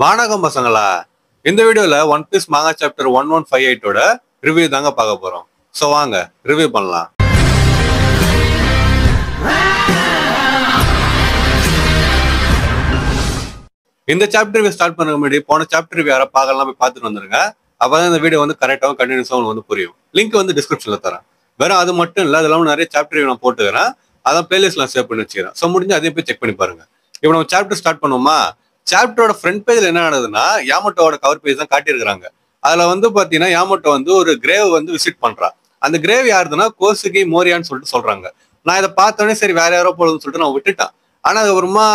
வானகம் பசங்களா, இந்த வீடியோல ஒன் பீஸ் மாங்கா சாப்டர் 1158ஓட ரிவ்யூ தாங்க பார்க்க போறோம். ஸோ வாங்க ரிவ்யூ பண்ணலாம். இந்த சாப்டர் ரிவ்யூ ஸ்டார்ட் பண்ண முன்னாடி போன சாப்டர் ரிவ்யூ யாரை பார்க்கலாம் போய் பார்த்துட்டு வந்துருங்க. அப்பதான் இந்த வீடியோ வந்து கரெக்டாகவும் கண்டினியூஸாகவும் வந்து புரியும். லிங்க் வந்து டிஸ்கிரிப்ஷன்ல தரேன். வெறும் அது மட்டும் இல்லை, அதெல்லாம் நிறைய சாப்டர் ரிவ்யூ நான் போட்டுக்கிறேன். அதான் பிளேலிஸ்ட்லாம் சேவ் பண்ணி வச்சுக்கிறேன். ஸோ முடிஞ்சு அதே போய் செக் பண்ணி பாருங்க. இப்போ நம்ம சாப்டர் ஸ்டார்ட் பண்ணுவோமா? சாப்டரோட ஃப்ரண்ட் பேஜ்ல என்ன நடக்குதுன்னா, யாமட்டோட கவர் பேஜ் தான் காட்டியிருக்காங்க. அதுல வந்து பாத்தீங்கன்னா யாமட்டோ வந்து ஒரு கிரேவ் வந்து விசிட் பண்றா. அந்த கிரேவ் யாருதுன்னா கோசுகி மோரியான்னு சொல்லிட்டு சொல்றாங்க. நான் இதை பார்த்தோன்னே சரி வேற யாரோ போடுதுன்னு சொல்லிட்டு நான் விட்டுட்டேன். ஆனா அதுக்கப்புறமா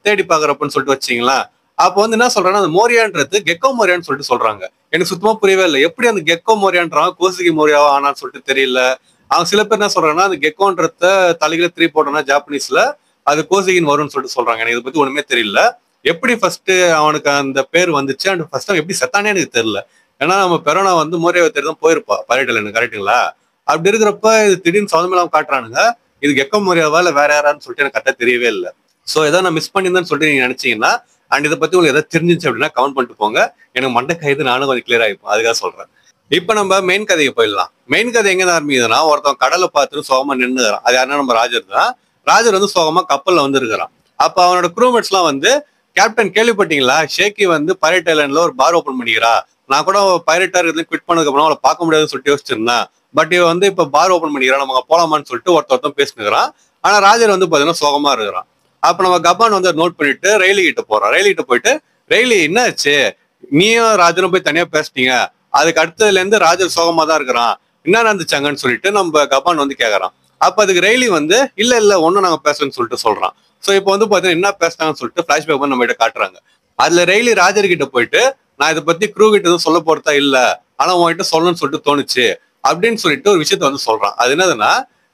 தேடி பாக்குறப்பன்னு சொல்லிட்டு வச்சிங்களா, அப்போ வந்து என்ன சொல்றேன்னா அந்த மோரியான்றது கெக்கோ மோரியான்னு சொல்லிட்டு சொல்றாங்க. எனக்கு சுத்தமா புரியவே இல்லை. எப்படி அந்த கெக்கோ மோரியான்றாங்க கோசுகி மோரியாவா ஆனான்னு சொல்லிட்டு தெரியல. அவங்க சில பேர் என்ன சொல்றாங்கன்னா அந்த கெக்கோன்றத தலையில 3 போட்டோம்னா ஜாப்பனீஸ்ல அது கோசுகின்னு வரும்னு சொல்லிட்டு சொல்றாங்க. எனக்கு இதை பத்தி ஒண்ணுமே தெரியல. எப்படி ஃபர்ஸ்ட் அவனுக்கு அந்த பேர் வந்துச்சு அண்ட் ஃபர்ஸ்ட் அவன் எப்படி செத்தானே எனக்கு தெரியல. ஏன்னா நம்ம பெரோனா வந்து மோரியாவை தேடி தான் போயிருப்பா பரைட்டல், கரெக்டுங்களா? அப்படி இருக்கிறப்ப இது திடீர்னு சவுந்தமெல்லாம் காட்டுறானுங்க. இது கெக்கோ மோரியாவா இல்லை வேற யாரான்னு சொல்லிட்டு எனக்கு கரெக்டாக தெரியவே இல்லை. ஸோ ஏதாவது நான் மிஸ் பண்ணியிருந்தேன்னு சொல்லிட்டு நீங்க நினைச்சீங்கன்னா அண்ட் இதை பத்தி உங்களுக்கு ஏதாவது தெரிஞ்சிச்சு அப்படின்னா கமெண்ட் பண்ணிட்டு போங்க. எனக்கு மண்டை கைது நானும் கொஞ்சம் கிளியர் ஆகிப்போம், அதுக்காக சொல்றேன். இப்ப நம்ம மெயின் கதைக்கு போயிடலாம். மெயின் கதை எங்க ஆரம்பிக்குதுன்னா, ஒருத்தன் கடலை பார்த்துட்டு சோகமா நின்னுறான். அது யாருன்னா நம்ம ராஜர் தான். ராஜர் வந்து சோகமா கப்பல்ல வந்து இருக்கிறான். அப்ப அவனோட க்ரூமேட்ஸ் எல்லாம் வந்து, கேப்டன் கேள்விப்பட்டீங்களா, ஷேக்கி வந்து பைரட் ஐலாண்ட்ல ஒரு பார் ஓபன் பண்ணிக்கிறா. நான் கூட பைரட்டா இருந்து குவிட் பண்ணதுக்கு அப்புறம் அவளை பார்க்க முடியாதுன்னு சொல்லிட்டு யோசிச்சிருந்தேன். பட் இவ வந்து இப்ப பார் ஓபன் பண்ணிக்கிறா, நம்ம போலாமான்னு சொல்லிட்டு ஒருத்தன் பேசினுக்கிறான். ஆனா ராஜர் வந்து பாத்தீங்கன்னா சோகமா இருக்கிறான். அப்ப நம்ம கபான் வந்து நோட் பண்ணிட்டு ரெய்லி கிட்ட போறான். ரெய்லி கிட்ட போயிட்டு, ரெய்லி என்ன ஆச்சு, நீயும் ராஜரும் போய் தனியா பேசிட்டீங்க, அதுக்கு அடுத்ததுல இருந்து ராஜர் சோகமா தான் இருக்கிறான், என்ன நடந்துச்சாங்கன்னு சொல்லிட்டு நம்ம கபான் வந்து கேக்குறான். அப்ப அதுக்கு ரெய்லி வந்து இல்ல ஒன்னும் நாங்க பேசலன்னு சொல்லிட்டு சொல்றான். சோ இப்போ வந்து பாத்தீங்கன்னா என்ன பேசினாங்கன்னு சொல்லிட்டு பிளாஷ்பேக் வந்து நம்ம கிட்ட காட்டுறாங்க. அதுல ரெய்லி ராஜர் கிட்ட போயிட்டு, நான் இதை பத்தி க்ரூ கிட்ட எதுவும் சொல்ல போறதா இல்ல, ஆனா உன்கிட்ட சொல்லணும்னு சொல்லிட்டு தோணுச்சு அப்படின்னு சொல்லிட்டு ஒரு விஷயத்த வந்து சொல்றான். அது என்னதுன்னா,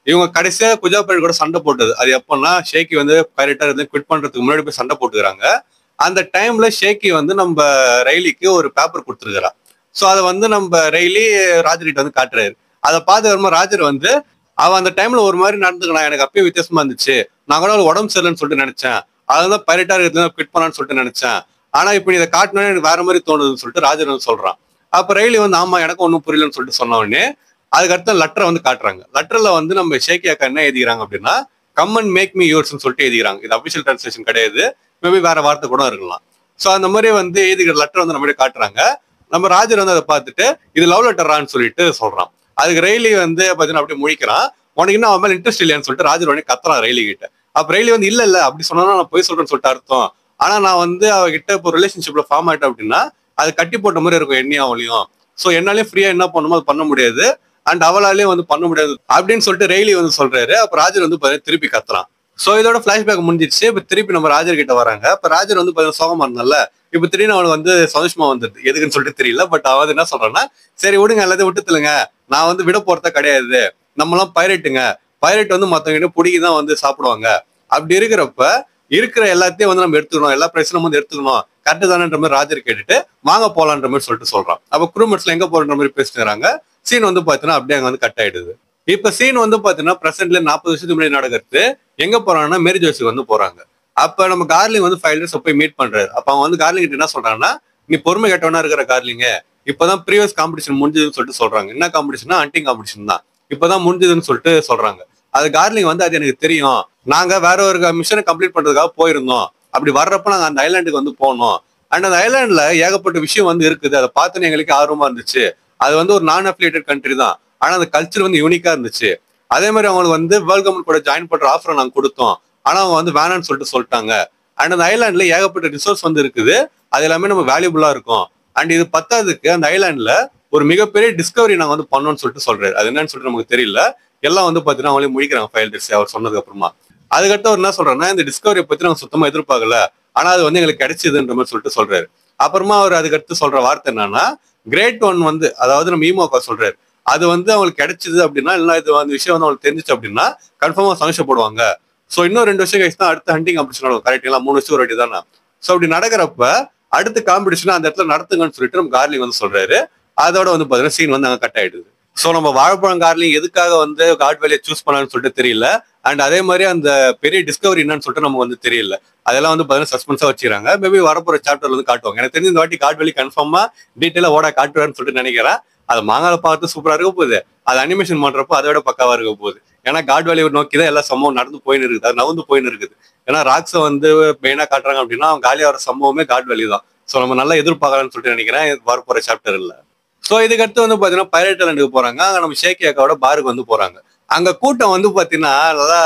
இவங்க கடைசியா குஜா பைரட் கூட சண்டை போட்டது அது எப்பன்னா, ஷேக்கி வந்து பைரட்டா இருந்து குவிட் பண்றதுக்கு முன்னாடி போய் சண்டை போட்டுக்கிறாங்க. அந்த டைம்ல ஷேக்கி வந்து நம்ம ரெய்லிக்கு ஒரு பேப்பர் கொடுத்துருக்கிறா. சோ அதை வந்து நம்ம ரெய்லி ராஜர் கிட்ட வந்து காட்டுறாரு. அதை பார்த்து வரும்போது ராஜர் வந்து, அவன் அந்த டைம்ல ஒரு மாதிரி நடந்துக்கலாம், எனக்கு அப்பயே வித்தியாசமா இருந்துச்சு, நான் கூட உடம்பு சரியில்லைன்னு சொல்லிட்டு நினைச்சேன், அதான் பைரட்டா இருக்கிறது குவிட் பண்ணான்னு சொல்லிட்டு நினைச்சேன், ஆனா இப்ப இதை காட்டினோட எனக்கு வேற மாதிரி தோணுதுன்னு சொல்லிட்டு ராஜர் வந்து சொல்றான். அப்ப ரெய்லி வந்து ஆமா எனக்கு ஒன்னும் புரியலன்னு சொல்லிட்டு சொன்ன உடனே அதுக்கு அடுத்த லெட்டரை வந்து காட்டுறாங்க. லெட்டர்ல வந்து நம்ம ஷேக்கி அக்கா என்ன எழுதிக்கிறாங்க அப்படின்னா, கம் அண்ட் மேக் மீ யோர்ஸ்ன்னு சொல்லிட்டு எழுதிக்கிறாங்க. இது அபிஷியல் டிரான்ஸ்லேஷன் கிடையாது, மேபி வேற வார்த்தை கூட இருக்கலாம். சோ அந்த மாதிரி வந்து எழுதிக்கிற லெட்டர் வந்து நம்ம காட்டுறாங்க. நம்ம ராஜர் வந்து அதை பார்த்துட்டு இது லவ் லெட்டரான்னு சொல்லிட்டு சொல்றான். அதுக்கு ரெய்லி வந்து பாத்தீங்கன்னா அப்படியே முழிக்கிறான். உனக்கு இன்னும் அவன் மேல இன்ட்ரெஸ்ட் இல்லையான்னு சொல்லிட்டு ராஜர் உடனே கத்துறான் ரெய்லி கிட்ட. அப்ப ரெய்லி வந்து இல்ல அப்படி சொன்னா நான் போய் சொல்றேன்னு சொல்லிட்டு அர்த்தம், ஆனா நான் வந்து அவகிட்ட இப்போ ரிலேஷன்ஷிப்ல ஃபார்ம் ஆயிட்டேன் அப்படின்னா அது கட்டி போட்ட மாதிரி இருக்கும் என்னையும் அவளையும். சோ என்னாலையும் ஃப்ரீயா என்ன பண்ணுமோ அது பண்ண முடியாது அண்ட் அவளாலேயும் வந்து பண்ண முடியாது அப்படின்னு சொல்லிட்டு ரெய்லி வந்து சொல்றாரு. அப்ப ராஜர் வந்து திருப்பி கத்துறான். சோ இதோட பிளாஷ்பேக் முடிஞ்சிச்சு. இப்ப திருப்பி நம்ம ராஜர் கிட்ட வராங்க. இப்ப ராஜர் வந்து சோகமா இருந்தால இப்ப திடீர்னு அவனுக்கு வந்து சந்தோஷமா வந்துருது, எதுக்குன்னு சொல்லிட்டு தெரியல. பட் அவன் என்ன சொல்றான்னா, சரி விடுங்க எல்லாத்தையும் விட்டுத்துலுங்க, நான் வந்து விட போறதா கிடையாது, நம்மளாம் பைரட்டுங்க, பைரட் வந்து மத்தவங்க பிடிக்கிதான் வந்து சாப்பிடுவாங்க, அப்படி இருக்கிறப்ப இருக்கிற எல்லாத்தையும் வந்து நம்ம எடுத்துக்கணும், எல்லா பிரச்சனையும் வந்து எடுத்துக்கணும், கரெக்டு தானன்ற மாதிரி ராஜர் கேட்டுட்டு வாங்க போலான்ற மாதிரி சொல்லிட்டு சொல்றான். அப்ப குரூமெட்ஸ்ல எங்க போறன்ற மாதிரி பேசிக்கிறாங்க. சீன் வந்து பாத்தீங்கன்னா அப்படியே அங்க வந்து கட் ஆயிடுது. இப்ப சீன் வந்து பாத்தீங்கன்னா பிரசன்ட்ல 40 வருஷத்துக்கு முன்னாடி நடக்கிறது. எங்க போறாங்கன்னா மேரி ஜோஸுக்கு வந்து போறாங்க. அப்ப நம்ம கார்லிங் வந்து 5 இயர்ஸ் போய் மீட் பண்றாரு. அப்ப அவன் வந்து கார்லிங் கிட்ட என்ன சொல்றான்னா, நீ பொறுமை கேட்டவனா இருக்கிற கார்லிங்க, இப்பதான் ப்ரீவியஸ் காம்படிஷன் முடிஞ்சதுன்னு சொல்லிட்டு சொல்றாங்க. என்ன காம்படிஷன்னா ஹண்டிங் காம்படிஷன் தான், இப்பதான் முடிஞ்சதுன்னு சொல்லிட்டு சொல்றாங்க. அது கார்லிங் வந்து அது எனக்கு தெரியும், நாங்க வேற ஒரு மிஷனை கம்ப்ளீட் பண்றதுக்காக போயிருந்தோம், அப்படி வர்றப்ப நாங்க அந்த ஐலாண்டுக்கு வந்து போனோம் அண்ட் அந்த ஐலாண்ட்ல ஏகப்பட்ட விஷயம் வந்து இருக்குது, அதை பார்த்துன்னு எங்களுக்கு ஆர்வமா இருந்துச்சு. அது வந்து ஒரு நான் அஃபிலியேட்டட் கண்ட்ரி தான், ஆனா அந்த கல்ச்சர் வந்து யூனிக்கா இருந்துச்சு. அதே மாதிரி அவங்களுக்கு வந்து வேர்ல்ட் கவர்மெண்ட் கூட ஜாயின் பண்ற ஆஃபரை நாங்க கொடுத்தோம், ஆனா அவங்க வந்து வேணான்னு சொல்லிட்டு சொல்லிட்டாங்க. அண்ட் அந்த ஐலாண்ட்ல ஏகப்பட்ட ரிசோர்ஸ் வந்து இருக்குது, அது எல்லாமே நம்ம வேல்யூபிளா இருக்கும். அண்ட் இது பத்தாததுக்கு அந்த ஐலாண்ட்ல ஒரு மிகப்பெரிய டிஸ்கவரி நாங்க வந்து பண்ணோம்னு சொல்லிட்டு சொல்றாரு. அது என்னன்னு சொல்லிட்டு நமக்கு தெரியல. எல்லாம் வந்து பாத்தீங்கன்னா அவங்களே முடிக்கிறாங்க ஃபைல் டிஸ் அவர் சொன்னதுக்கு அப்புறமா. அதுக்கடுத்து அவர் என்ன சொல்றாருன்னா, இந்த டிஸ்கவரியை பத்தி நாங்க சுத்தமா எதிர்பார்க்கல, ஆனா அது வந்து எங்களுக்கு கிடைச்சதுன்ற மாதிரி சொல்லிட்டு சொல்றாரு. அப்புறமா அவர் அதுக்கடுத்து சொல்ற வார்த்தை என்னன்னா, கிரேட் ஒன் வந்து அதாவது நம்ம ஈமோக்கா சொல்றாரு, அது வந்து அவங்களுக்கு கிடைச்சது அப்படின்னா, இல்லை இது அந்த விஷயம் வந்து அவங்களுக்கு தெரிஞ்சிச்சு அப்படின்னா கன்ஃபார்மா சந்தோஷப்படுவாங்க. சோ இன்னும் 2 வருஷம் கழிச்சு தான் அடுத்த ஹண்டிங் காம்படிஷன் நடக்கும், கரெக்டுங்களா? 3 வருஷம் ஒரு வாட்டி தானே. சோ அப்படி நடக்கிறப்ப அடுத்த காம்படிஷன் அந்த இடத்துல நடத்துங்கன்னு சொல்லிட்டு நம்ம கார்லிங் வந்து சொல்றாரு. அதோட வந்து பாத்தீங்கன்னா சீன் வந்து அங்க கட் ஆயிடுது. சோ நம்ம வாழைப்பழம் கார்லிங் எதுக்காக வந்து காட் வேலையை சூஸ் பண்ணலாம்னு சொல்லிட்டு தெரியல, அண்ட் அதே மாதிரி அந்த பெரிய டிஸ்கவரி என்னன்னு சொல்லிட்டு நமக்கு வந்து தெரியல. அதெல்லாம் வந்து பாத்தீங்கன்னா சஸ்பென்ஸா வச்சுக்கிறாங்க. மேபி வரப்போற சாப்டர்ல வந்து காட்டுவாங்க. எனக்கு தெரிஞ்சு இந்த வாட்டி காட் வேலி கன்ஃபார்மா டீட்டெயிலா ஓட காட்டுவாருன்னு சொல்லிட்டு நினைக்கிறேன். அது மாங்கால பார்த்து சூப்பரா இருக்க போகுது. அது அனிமேஷன் பண்றப்போ அதை விட பக்காவா இருக்க போகுது. ஏன்னா காட் வேலியை நோக்கி தான் எல்லா சம்பவம் நடந்து போயின்னு இருக்குது, அது நகர்ந்து போயின்னு இருக்குது. ஏன்னா ராக்ஸை வந்து மெயினா காட்டுறாங்க அப்படின்னா அவன் காலியா வர சம்பவமே காட் வேலி தான். ஸோ நம்ம நல்லா எதிர்பார்க்கலாம்னு சொல்லிட்டு நினைக்கிறேன் வரப்போற சாப்டர் இல்ல. ஸோ இதுக்கடுத்து வந்து பாத்தீங்கன்னா பைரட் ஐலண்டுக்கு போறாங்க. அங்க நம்ம ஷேக்கி அக்காவோட பாருக்கு வந்து போறாங்க. அங்க கூட்டம் வந்து பாத்தீங்கன்னா நல்லா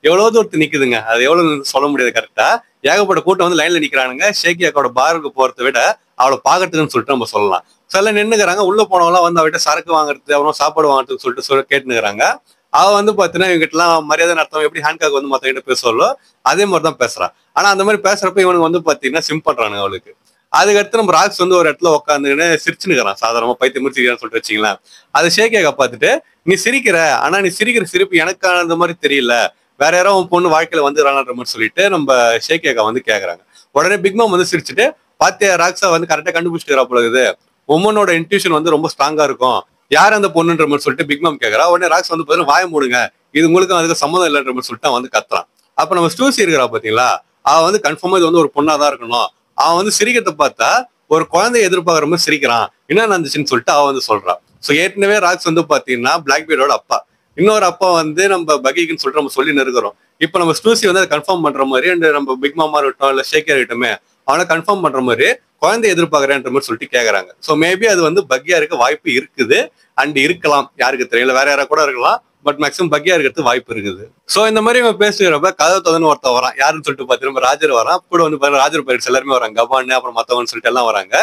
எவ்வளவு தூரத்து நிக்குதுங்க, அது எவ்வளவு சொல்ல முடியாது கரெக்டா. ஏகப்பட்ட கூட்டம் வந்து லைன்ல நிக்கிறானுங்க. ஷேக்கி அக்காவோட பாருக்கு போறதை விட அவளை பாக்கிறதுக்குன்னு சொல்லிட்டு நம்ம சொல்லலாம். சில நின்னுக்கிறாங்க. உள்ள போனவங்களாம் வந்து அவகிட்ட சரக்கு வாங்குறது அப்புறம் சாப்பாடு வாங்குறதுன்னு சொல்லிட்டு கேட்டுனுக்குறாங்க. அவ வந்து பாத்தீங்கன்னா இவங்க எல்லாம் மரியாதை நடத்தம் எப்படி ஹேண்ட்காக் வந்து மத்தவங்கிட்ட பேசுவாளோ அதே மாதிரிதான் பேசுறான். ஆனா அந்த மாதிரி பேசுறப்ப இவனுக்கு வந்து பாத்தீங்கன்னா சிம் பண்றானுங்க அவளுக்கு. அதுக்கடுத்து நம்ம ராக்ஸ் வந்து ஒரு இடத்துல உட்காந்துன்னு சிரிச்சுனுக்கிறான். சாதாரணமா பைத்தியம் சிரிக்கிறான்னு சொல்லிட்டு வச்சிங்களேன். அதை ஷேக்கியாக பார்த்துட்டு நீ சிரிக்கிற, ஆனா நீ சிரிக்கிற சிரிப்பு எனக்கான அந்த மாதிரி தெரியல, வேற யாரோ உன் பொண்ணு வாழ்க்கையில வந்துடுறான்ற மாதிரி சொல்லிட்டு நம்ம ஷேக்கியாக வந்து கேக்குறாங்க. உடனே பிக்மாம் வந்து சிரிச்சுட்டு பாத்தியா ராக்ஸா வந்து கரெக்டா கண்டுபிடிச்சிட்டு போலகுது, உமனோட இன்ட்யூஷன் வந்து ரொம்ப ஸ்ட்ராங்கா இருக்கும், யார் அந்த பொண்ணுன்ற மாதிரி சொல்லிட்டு பிக்மாம் கேட்கறா. உடனே ராக்ஸ் வந்து பாத்தீங்கன்னா வாய மூடுங்க, இது உங்களுக்கு அதுக்கு சம்மந்தம் இல்லைன்ற மாதிரி சொல்லிட்டு வந்து கத்துறான். அப்ப நம்ம ஸ்டூசி இருக்கிறா பாத்தீங்களா, அவ வந்து கன்ஃபார்மா இது வந்து ஒரு பொண்ணாதான் இருக்கணும். அவன் வந்து சிரிக்கிறத பார்த்தா ஒரு குழந்தைய எதிர்பார்க்குற மாதிரி சிரிக்கிறான், என்ன நடந்துச்சுன்னு சொல்லிட்டு அவ வந்து சொல்றான். ஸோ ஏற்கனவே ராக்ஸ் வந்து பாத்தீங்கன்னா பிளாக்பீர்டோட அப்பா, இன்னொரு அப்பா வந்து நம்ம பகிக்குன்னு சொல்லிட்டு நம்ம சொல்லி இருக்கிறோம். இப்போ நம்ம ஸ்டூசி வந்து அதை கன்ஃபார்ம் பண்ற மாதிரி அண்ட் நம்ம பிக் மாமா இருக்கட்டும் இல்ல ஷேக்கியா இருக்கட்டுமே அவனை கன்ஃபார்ம் பண்ற மாதிரி குழந்தைய எதிர்பார்க்கறேன்ற மாதிரி சொல்லிட்டு கேக்குறாங்க. ஸோ மேபி அது வந்து பக்கியா இருக்க வாய்ப்பு இருக்குது அண்ட் இருக்கலாம், யாருக்கு தெரியல, வேற யாரா கூட இருக்கலாம். பட் மேக்ஸிமம் பக்கியா இருக்கிறது வாய்ப்பு இருக்குது. சோ இந்த மாதிரி இவன் பேசுகிறப்ப கதவை தொதன்னு ஒருத்தன் வரான். யாருன்னு சொல்லிட்டு பாத்தீங்கன்னா ராஜர் வரான். கூட வந்து ராஜர் பைரட்ஸ் எல்லாருமே வராங்க, கபான் அப்புறம் மத்தவன்னு சொல்லிட்டு எல்லாம் வராங்க.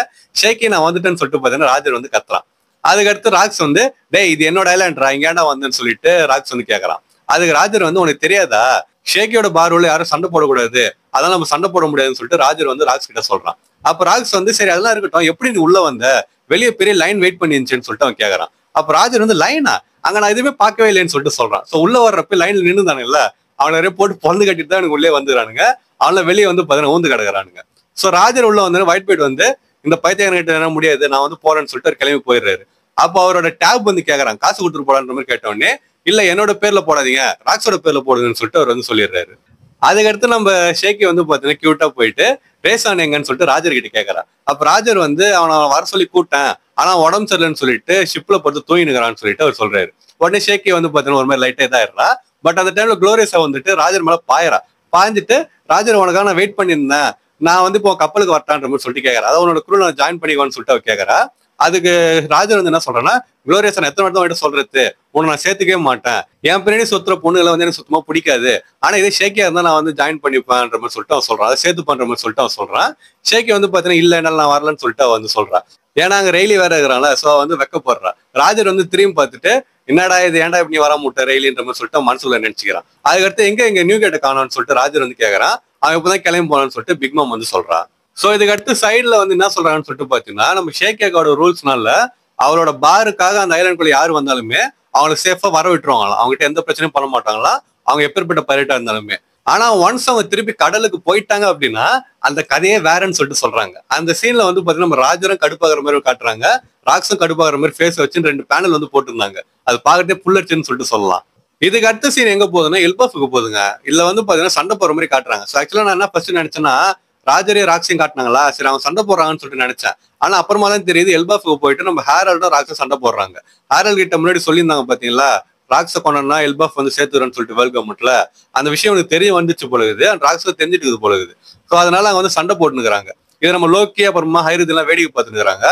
ஷேக்கி நான் வந்துட்டேன்னு சொல்லிட்டு பாத்தீங்கன்னா ராஜர் வந்து கத்துறான். அதுக்கடுத்து ராக்ஸ் வந்து டேய் இது என்னோட ஐலாண்ட்ரா, இங்கேடா வந்தேன்னு சொல்லிட்டு ராக்ஸ் வந்து கேட்கறான். அதுக்கு ராஜர் வந்து உனக்கு தெரியாதா, ஷேக்கியோட பார்ல யாரும் சண்டை போடக்கூடாது, அதெல்லாம் நம்ம சண்டை போட முடியாதுன்னு சொல்லிட்டு ராஜர் வந்து ராக்ஸ் கிட்ட சொல்றான். அப்ப ராக்ஸ் வந்து சரி அதெல்லாம் இருக்கட்டும், எப்படி நீ உள்ள வந்த, வெளியே பெரிய லைன் வெயிட் பண்ணி இருந்துச்சுன்னு சொல்லிட்டு அவன் கேட்கறான். அப்ப ராஜர் வந்து லைனா, அங்க நான் எதுவுமே பார்க்கவே இல்லைன்னு சொல்லிட்டு சொல்றான். சோ உள்ள வர்றப்ப லைன்ல நின்னுதானுங்கல்ல, அவனை நிறைய போட்டு பொந்து கட்டிட்டு தான் எனக்கு உள்ளே வந்துடுறானுங்க. அவனை வெளியே வந்து பாத்தீங்கன்னா ஊந்து கிடக்குறானுங்க. சோ ராஜர் உள்ள வந்து ஒயிட் பெயிட் வந்து இந்த பைத்தியங்கிட்ட என்ன முடியாது நான் வந்து போறேன்னு சொல்லிட்டு ஒரு கிளம்பி போயிடுறாரு. அப்போ அவரோட டேப் வந்து கேக்குறான், காசு கொடுத்துட்டு போடான்ற மாதிரி கேட்டோடனே இல்ல என்னோட பேர்ல போடாதீங்க ராக்ஸோட பேர்ல போடுங்கன்னு சொல்லிட்டு அவர் வந்து சொல்லிடுறாரு. அதுக்கடுத்து நம்ம ஷேக்கி வந்து பாத்தீங்கன்னா கியூட்டா போயிட்டு ரேசான் எங்கன்னு சொல்லிட்டு ராஜர் கிட்ட கேட்கறான். அப்ப ராஜர் வந்து அவனை வர சொல்லி கூட்டேன், ஆனா உடம்பு சரியில்லைன்னு சொல்லிட்டு ஷிப்ல போட்டு தூங்கினுக்கிறான்னு சொல்லிட்டு அவர் சொல்றாரு. உடனே ஷேக்கி வந்து பாத்தீங்கன்னா ஒரு மாதிரி லைட்டா இதாயிடுறா. பட் அந்த டைம்ல குளோரியஸா வந்துட்டு ராஜர் மேல பாயறா. பாஞ்சிட்டு ராஜர் உனக்காக நான் வெயிட் பண்ணியிருந்தேன், நான் வந்து இப்போ கப்பலுக்கு வரட்டான்ற மாதிரி சொல்லிட்டு கேட்கறா. அதாவது உன்னோட குரூ நான் ஜாயின் பண்ணிக்குவான்னு சொல்லிட்டு அவர் கேட்கறா. அதுக்கு ராஜர் வந்து என்ன சொல்றேன்னா, குளோரியஸ் நான் எத்தனை வாட்டி தான் சொல்றது, உன்னை நான் சேர்த்துக்கவே மாட்டேன், என் பின்னாடி சுத்துற பொண்ணுகளை வந்து எனக்கு சுத்தமா பிடிக்காது, ஆனா இதே ஷேக்கியா இருந்தா நான் வந்து ஜாயின் பண்ணிப்பேன்ற மாதிரி சொல்லிட்டு அவன் சொல்றான், அதை சேர்த்து பண்ற மாதிரி சொல்லிட்டு அவன் சொல்றான். ஷேக்கி வந்து பாத்தீங்கன்னா இல்ல என்னால நான் வரலன்னு சொல்லிட்டு அவன் வந்து சொல்றான். ஏன்னா அங்க ரெய்லி வேற இருக்கிறான்ல, சோ வந்து வெக்கப்படுறான். ராஜர் வந்து திரும்பி பார்த்துட்டு என்னடா இது ஏன்டா இப்படி வர முட்டை ரெய்லின்ற மாதிரி சொல்லிட்டு அவன் மனசுல நினைச்சுக்கிறான். அதுக்கடுத்து எங்க நியூ கேட்ட காணோம்னு சொல்லிட்டு ராஜர் வந்து கேட்கறான். அவன் இப்பதான் கிளம்பி போனான்னு சொல்லிட்டு பிக் மாம் வந்து சொல்றான். சோ இதுக்கு அடுத்து சைட்ல வந்து என்ன சொல்றாங்கன்னு சொல்லிட்டு பாத்தீங்கன்னா, நம்ம ஷேக்கியாவோட ரூல்ஸ்னால அவரோட பாருக்காக அந்த ஐலாண்டுக்குள்ள யாரு வந்தாலுமே அவங்களுக்கு சேஃபா வர விட்டுருவாங்களாம், அவங்ககிட்ட எந்த பிரச்சனையும் பண்ண மாட்டாங்களாம், அவங்க எப்பேற்பட்ட பைரட்டா இருந்தாலுமே. ஆனா ஒன்ஸ் அவங்க திருப்பி கடலுக்கு போயிட்டாங்க அப்படின்னா அந்த கதையே வேறன்னு சொல்லிட்டு சொல்றாங்க. அந்த சீன்ல வந்து பாத்தீங்கன்னா நம்ம ராஜரும் கடுப்பாகிற மாதிரி காட்டுறாங்க, ராக்ஸும் கடுப்பாகிற மாதிரி ஃபேஸ் வச்சு 2 பேனல் வந்து போட்டிருந்தாங்க. அது பாக்கட்டே புல்லடிச்சுன்னு சொல்லிட்டு சொல்லலாம். இதுக்கு அடுத்த சீன் எங்க போகுதுன்னா எல்பாஃபுக்கு போகுதுங்க. இதுல வந்து பாத்தீங்கன்னா சண்டை போற மாதிரி காட்டுறாங்க. ஸோ ஆக்சுவலா நான் என்ன ஃபர்ஸ்ட் நினைச்சேன்னா ராஜரே ராக்ஸையும் காட்டினாங்களா, சரி அவங்க சண்டை போடுறாங்கன்னு சொல்லிட்டு நினைச்சேன். ஆனா அப்புறமா தான் தெரியுது எல்பாஃபுக்கு போயிட்டு நம்ம ஹேரல்டும் ராக்ஸும் சண்டை போடுறாங்க. ஹேரல் கிட்ட முன்னாடி சொல்லியிருந்தாங்க பாத்தீங்களா, ராக்ஸை கொண்டா எல்பாஃப் வந்து சேர்த்துறேன்னு சொல்லிட்டு வேர்ல்ட் கவர்மெண்ட்ல அந்த விஷயம் எனக்கு தெரிய வந்துச்சு போலகுது, அந்த ராக்ஸுக்கு தெரிஞ்சுட்டு போலகுது. ஸோ அதனால அவங்க வந்து சண்டை போட்டுனுக்குறாங்க. இதை நம்ம லோக்கி அப்புறமா ஹைரத் எல்லாம் வேடிக்கை பார்த்துருக்காங்க.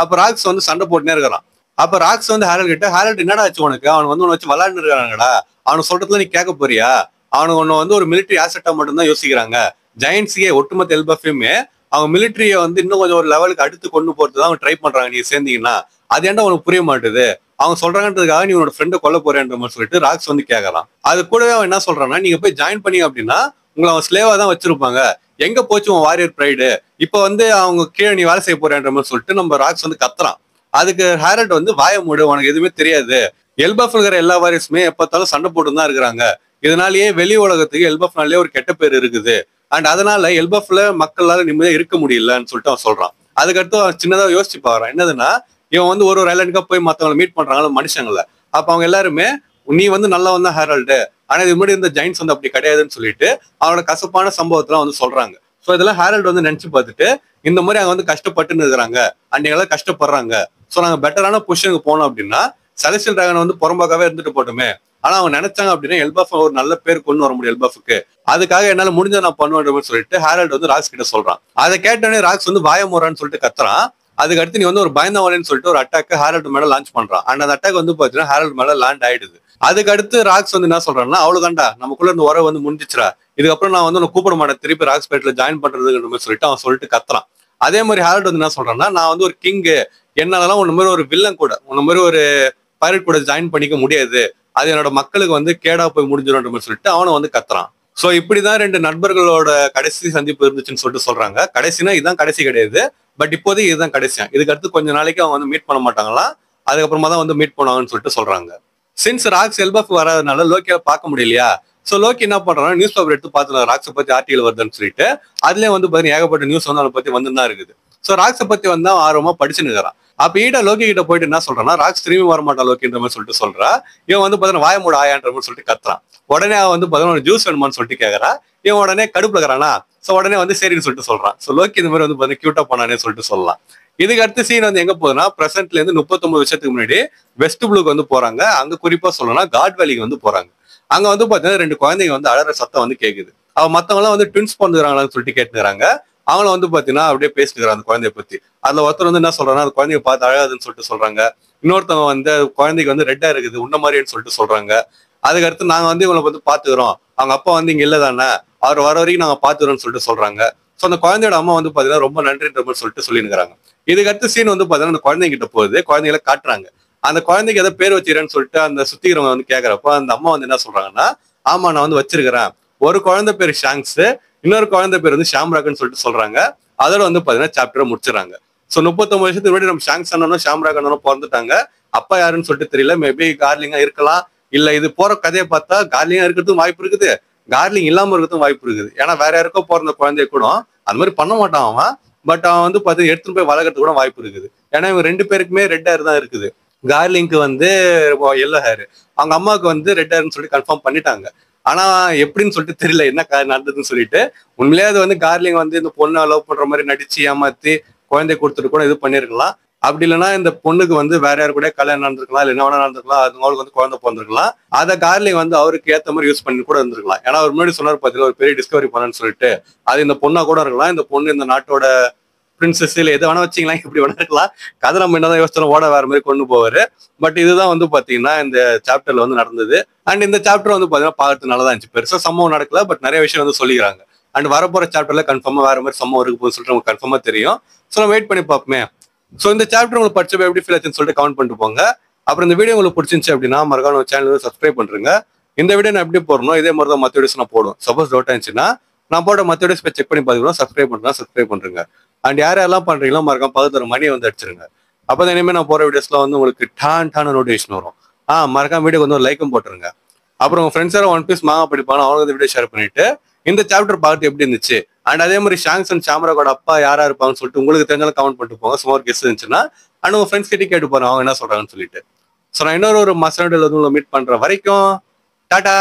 அப்ப ராக்ஸ் வந்து சண்டை போட்டுனே இருக்கிறான். அப்ப ராக்ஸ் வந்து ஹேரல் கிட்ட ஹேரல்ட் என்னடா ஆச்சு உனக்கு, அவன் வந்து உன்னை வச்சு விளையாண்டு இருக்காங்கடா, அவனை சொல்றதுல நீ கேட்க போறியா, அவனுக்கு ஒன்னு வந்து ஒரு மிலிட்டரி ஆசெட்டா மட்டும்தான் யோசிக்கிறாங்க, ஜெயன்ட்ஸியே ஒட்டுமொத்த எல்பாஃபையுமே அவங்க மிலிட்டரியை வந்து இன்னும் கொஞ்சம் ஒரு லெவலுக்கு அடுத்து கொண்டு போறதுதான் அவங்க ட்ரை பண்றாங்க, நீ சேர்ந்தீங்கன்னா அது ஏன்டா உனக்கு புரிய மாட்டுது, அவங்க சொல்றாங்கன்றதுக்காக நீ உன்னோட ஃப்ரெண்டை கொல்ல போறேன்ற மாதிரி சொல்லிட்டு ராக்ஸ் வந்து கேட்கறான். அது கூடவே அவன் என்ன சொல்றான்னா, நீங்க போய் ஜாயின் பண்ணி அப்படின்னா உங்களை அவன் ஸ்லேவா தான் வச்சிருப்பாங்க, எங்க போச்சு உன் வாரியர் ப்ரைடு, இப்ப வந்து அவங்க கீழே நீ வேலை செய்ய போறேன்ற மாதிரி சொல்லிட்டு நம்ம ராக்ஸ் வந்து கத்துறான். அதுக்கு ஹேரல்ட் வந்து வாய மூடு, உனக்கு எதுவுமே தெரியாது, எல்பாஃப்ல இருக்கிற எல்லா வாரியர்ஸுமே எப்பத்தாலும் சண்டை போட்டு தான் இருக்கிறாங்க, இதனாலேயே வெளி உலகத்துக்கு எல்பாஃப்னாலே ஒரு கெட்ட பேர் இருக்குது, அண்ட் அதனால எல்பாஃப்ல மக்களால நிம்மதியா இருக்க முடியலன்னு சொல்லிட்டு அவன் சொல்றான். அதுக்கடுத்து அவன் சின்னதா யோசிச்சு பாக்குறான், என்னதுன்னா இவன் வந்து ஒரு ஐலாண்டுக்கா போய் மத்தவங்களை மீட் பண்றாங்களா மனுஷங்கள, அப்ப அவங்க எல்லாருமே நீ வந்து நல்லவன் தான் ஹேரல்டு, ஆனா இது முன்னாடி இந்த ஜெயின்ஸ் வந்து அப்படி கிடையாதுன்னு சொல்லிட்டு அவனோட கசப்பான சம்பவத்தெல்லாம் வந்து சொல்றாங்க. ஸோ இதெல்லாம் ஹேரல்டு வந்து நினைச்சு பார்த்துட்டு இந்த மாதிரி அங்க வந்து கஷ்டப்பட்டுன்னு இருக்கிறாங்க, அன்னைக்கு கஷ்டப்படுறாங்க, ஸோ நாங்க பெட்டரான பொசிஷனுக்கு போனோம் அப்படின்னா செலஸ்டியல் டிராகன் வந்து புறம்பாக்காவே இருந்துட்டு போட்டுமே. ஆனா அவங்க நினைச்சாங்க அப்படின்னா எல்பாஃப் ஒரு நல்ல பேர் கொண்டு வர முடியும் எல்பாஃபுக்கு, அதுக்காக என்னால முடிஞ்ச நான் பண்ணுவேன் சொல்லிட்டு ஹேரல்டு வந்து ராக்ஸ் கிட்ட சொல்றான். அதை கேட்டோடனே ராக்ஸ் வந்து வாயமுறான்னு சொல்லிட்டு கத்துறான். அதுக்கு அடுத்து நீ வந்து ஒரு பயந்தவனேன்னு சொல்லிட்டு ஒரு அட்டாக் ஹேரல்டு மேல லான்ச் பண்றான். அண்ட் அந்த அட்டாக் வந்து பாத்தீங்கன்னா ஹேரல்டு மேல லேண்ட் ஆயிடுது. அதுக்கு அடுத்து ராக்ஸ் வந்து என்ன சொல்றான்னா, அவ்வளவுதான்டா நமக்குள்ள இந்த உறவு வந்து முடிஞ்சிச்சுரா, இதுக்கப்புறம் நான் வந்து உன்னை கூப்பிட மாட்டேன் திருப்பி ராக்ஸ் பேட்ல ஜாயின் பண்றதுன்ற மாதிரி சொல்லிட்டு அவன் சொல்லிட்டு கத்துறான். அதே மாதிரி ஹேரல்டு வந்து என்ன சொல்றான்னா, நான் வந்து ஒரு கிங்கு, என்னாலலாம் உன்ன மாதிரி ஒரு வில்லன் கூட உன்ன மாதிரி ஒரு பைரட் கூட ஜாயின் பண்ணிக்க முடியாது, அது என்னோட மக்களுக்கு வந்து கேடா போய் முடிஞ்சிடும்ன்ற மாதிரி சொல்லிட்டு அவனை வந்து கத்துறான். சோ இப்படிதான் ரெண்டு நண்பர்களோட கடைசி சந்திப்பு இருந்துச்சுன்னு சொல்லிட்டு சொல்றாங்க. கடைசினா இதுதான் கடைசி கிடையாது, பட் இப்போதைக்கு இதுதான் கடைசியா, இதுக்கு அடுத்து கொஞ்ச நாளைக்கு அவங்க வந்து மீட் பண்ண மாட்டாங்களாம், அதுக்கப்புறமா தான் வந்து மீட் பண்ணுவாங்கன்னு சொல்லிட்டு சொல்றாங்க. சின்ஸ் ராக்ஸ் எல்பாஃப் வராதனால லோக்கியால பார்க்க முடியலையா, சோ லோக்கி என்ன பண்றாங்கன்னா நியூஸ் பேப்பர் எடுத்து பார்த்துக்கலாம் ராக்ஸை பத்தி ஆர்டிகல் வருதுன்னு சொல்லிட்டு. அதுலயே வந்து பாத்தீங்கன்னா ஏகப்பட்ட நியூஸ் வந்து அதை பத்தி வந்துதான் இருக்குது. சோ ராக்ஸை பத்தி வந்து ஆர்வமா படிச்சுன்னு இருக்கிறான். அப்ப ஈடா லோக்கி கிட்ட போயிட்டு என்ன சொல்றான்னா, ராக்ஸ் திரும்பி வர மாட்டான் லோக்கின்ற மாதிரி சொல்லிட்டு சொல்றா. இவன் வந்து பாத்தீங்கன்னா வாயமூட ஆயான்ற மாதிரி சொல்லிட்டு கத்துறான். உடனே அவன் வந்து பாத்தீங்கன்னா ஜூஸ் வேணுமான்னு சொல்லிட்டு கேக்குறா. இவன் உடனே கடுப்புல இருக்கிறானா, சோ உடனே வந்து சரின்னு சொல்லிட்டு சொல்றான். சோ லோக்கி இந்த மாதிரி வந்து பாத்தீங்கன்னா கியூட்டா பண்ணானே சொல்லிட்டு சொல்லலாம். இதுக்கு அடுத்த சீன் வந்து எங்க போகுதுன்னா, பிரசன்ட்ல இருந்து 39 வருஷத்துக்கு முன்னாடி வெஸ்ட் ப்ளூக்கு வந்து போறாங்க. அங்க குறிப்பா சொல்லணும்னா காட் வேலிக்கு வந்து போறாங்க. அங்க வந்து பாத்தீங்கன்னா 2 குழந்தைங்க வந்து அழற சத்தம் வந்து கேக்குது. மத்தவங்க எல்லாம் வந்து ட்வின்ஸ் பிறந்துக்கிறாங்களான்னு சொல்லிட்டு கேட்டுக்கிறாங்க. அவங்கள வந்து பாத்தீங்கன்னா அப்படியே பேசிக்கிறாங்க அந்த குழந்தைய பத்தி. அதுல ஒருத்தர் வந்து என்ன சொல்றாங்கன்னா, அந்த குழந்தைய பார்த்து அழகாதுன்னு சொல்லிட்டு சொல்றாங்க. இன்னொருத்தவங்க வந்து குழந்தைக்கு வந்து ரெட்டா இருக்குது உன்ன மாதிரின்னு சொல்லிட்டு சொல்றாங்க. அதுக்கடுத்து நாங்க வந்து இவங்களை வந்து பாத்துக்கிறோம், அவங்க அப்பா வந்து இங்க இல்லதானே, அவர் வர வரைக்கும் நாங்க பாத்துக்கிறோம்னு சொல்லிட்டு சொல்றாங்க. சோ அந்த குழந்தையோட அம்மா வந்து பாத்தீங்கன்னா ரொம்ப நன்றின்ற மாதிரி சொல்லிட்டு சொல்லிருக்காங்க. இதுக்கு அடுத்த சீன் வந்து பாத்தீங்கன்னா அந்த குழந்தைங்க கிட்ட போகுது, குழந்தைகளை காட்டுறாங்க. அந்த குழந்தைக்கு ஏதோ பேர் வச்சிருக்கேன்னு சொல்லிட்டு அந்த சுத்திக்கிறவங்க வந்து கேக்குறப்ப அந்த அம்மா வந்து என்ன சொல்றாங்கன்னா, ஆமா நான் வந்து வச்சிருக்கிறேன், ஒரு குழந்தை பேர் ஷாங்ஸ், இன்னொரு குழந்தை பேர் வந்து ஷாம்ராக்னு சொல்லிட்டு சொல்றாங்க. அதோட வந்து பாத்தீங்கன்னா சாப்டரை முடிச்சிடறாங்க. சோ 39 வருஷத்துக்கு முன்னாடி நம்ம ஷாங்ஸ் அண்ணனும் ஷாம்ராக் அண்ணனும் பிறந்துட்டாங்க. அப்பா யாருன்னு சொல்லிட்டு தெரியல, மேபி கார்லிங்கா இருக்கலாம், இல்ல இது போற கதையை பார்த்தா கார்லிங்கா இருக்கிறதுக்கும் வாய்ப்பு இருக்குது, கார்லிங் இல்லாம இருக்கிறதுக்கும் வாய்ப்பு இருக்குது. ஏன்னா வேற யாருக்கோ பிறந்த குழந்தைய கூட அந்த மாதிரி பண்ண மாட்டான் அவன். பட் அவன் வந்து பாத்தீங்கன்னா எடுத்துட்டு போய் வளர்க்கறதுக்கு கூட வாய்ப்பு இருக்குது. ஏன்னா இவங்க 2 பேருக்குமே ரெட் ஹேர் தான் இருக்குது. கார்லிங்க்கு வந்து எல்லோ ஹேர், அவங்க அம்மாவுக்கு வந்து ரெட் ஹேர்னு சொல்லி கன்ஃபார்ம் பண்ணிட்டாங்க. ஆனா எப்படின்னு சொல்லிட்டு தெரியல என்ன நடந்ததுன்னு சொல்லிட்டு. உண்மையிலேயே அது வந்து கார்லிங் வந்து இந்த பொண்ணை லவ் பண்ற மாதிரி நடிச்சு ஏமாத்தி குழந்தை கொடுத்துட்டு கூட இது பண்ணிருக்கலாம். அப்படி இல்லைன்னா இந்த பொண்ணுக்கு வந்து வேற யாரு கூட கல்யாணம் நடந்திருக்கலாம், இல்ல என்ன வேணா நடந்திருக்கலாம், அவங்களுக்கு வந்து குழந்தை பிறந்திருக்கலாம். அதை கார்லிங் வந்து அவருக்கு ஏத்த மாதிரி யூஸ் பண்ணி கூட இருந்திருக்கலாம். ஏன்னா அவர் முன்னாடி சொன்னார் பாத்தீங்கன்னா ஒரு பெரிய டிஸ்கவரி பண்ணன்னு சொல்லிட்டு, அது இந்த பொண்ணா கூட இருக்கலாம், இந்த பொண்ணு இந்த நாட்டோட பிரின்சஸ் இல்ல எதை வேணா வச்சிக்கலாம், இப்படி வேணா இருக்கலாம். கதை நம்ம என்னதான் யோசிச்சாலும் ஓட வேற மாதிரி கொண்டு போவாரு. பட் இதுதான் வந்து பாத்தீங்கன்னா இந்த சாப்டர்ல வந்து நடந்தது. அண்ட் இந்த சாப்டர் வந்து பாத்தீங்கன்னா பார்த்து நல்லா தான் இருந்துச்சு. பெருசா சம்பவம் நடக்கல, பட் நிறைய விஷயம் வந்து சொல்லிக்கிறாங்க. அண்ட் வரப்போற சாப்டர்ல கன்ஃபார்மா வேற மாதிரி சம்பவம் இருக்கு போது சொல்லிட்டு நமக்கு கன்ஃபார்மா தெரியும். ஸோ நம்ம வெயிட் பண்ணி பார்ப்போமே. ஸோ இந்த சாப்டர் உங்களுக்கு படிச்சப்ப எப்படி ஃபீல் ஆச்சுன்னு சொல்லிட்டு கமெண்ட் பண்ணிட்டு போங்க. அப்புறம் இந்த வீடியோ உங்களுக்கு பிடிச்சிருந்துச்சு அப்படின்னா மறக்காம சேனல் சப்ஸ்கிரைப் பண்றீங்க. இந்த வீடியோ நான் எப்படி போடணும் இதே மாதிரி தான் மற்ற வீடியோஸ் நான் போடுவேன். சப்போஸ் டவுட் ஆச்சுன்னா நான் போட மற்ற வீடியோஸ் போய் செக் பண்ணி பார்த்துக்கலாம். சப்ஸ்கிரைப் பண்றேங்க. அண்ட் யாரெல்லாம் பண்றீங்களோ மறக்காம பக்கத்துல மணியை வந்து அடிச்சிருங்க. அப்பதான் இனிமேல் நான் போற வீடியோஸ்ல வந்து உங்களுக்கு டான நோட்டிஃபிகேஷன் வரும். மறக்காம வீடியோக்கு வந்து ஒரு லைக்கும் போட்டுருங்க. அப்புறம் உங்க ஃப்ரெண்ட்ஸ் யாரும் ஒன் பீஸ் மாங்க படிப்பாங்க, அவங்களுக்கு இந்த வீடியோ ஷேர் பண்ணிட்டு இந்த சாப்டர் பார்த்து எப்படி இருந்துச்சு, அண்ட் அதே மாதிரி ஷாங்ஸ் அண்ட் ஷாம்ராக்கோட அப்பா யாரா இருப்பாங்கன்னு சொல்லிட்டு உங்களுக்கு தெரிஞ்சாலும் கமெண்ட் பண்ணிட்டு போங்க. சும்மா ஒரு கெஸ் இருந்துச்சுன்னா அண்ட் உங்க ஃப்ரெண்ட்ஸ் கிட்ட கேட்டு போறோம் அவங்க என்ன சொல்றாங்கன்னு சொல்லிட்டு. ஸோ நான் இன்னொரு மாசம் மீட் பண்ற வரைக்கும் டாடா.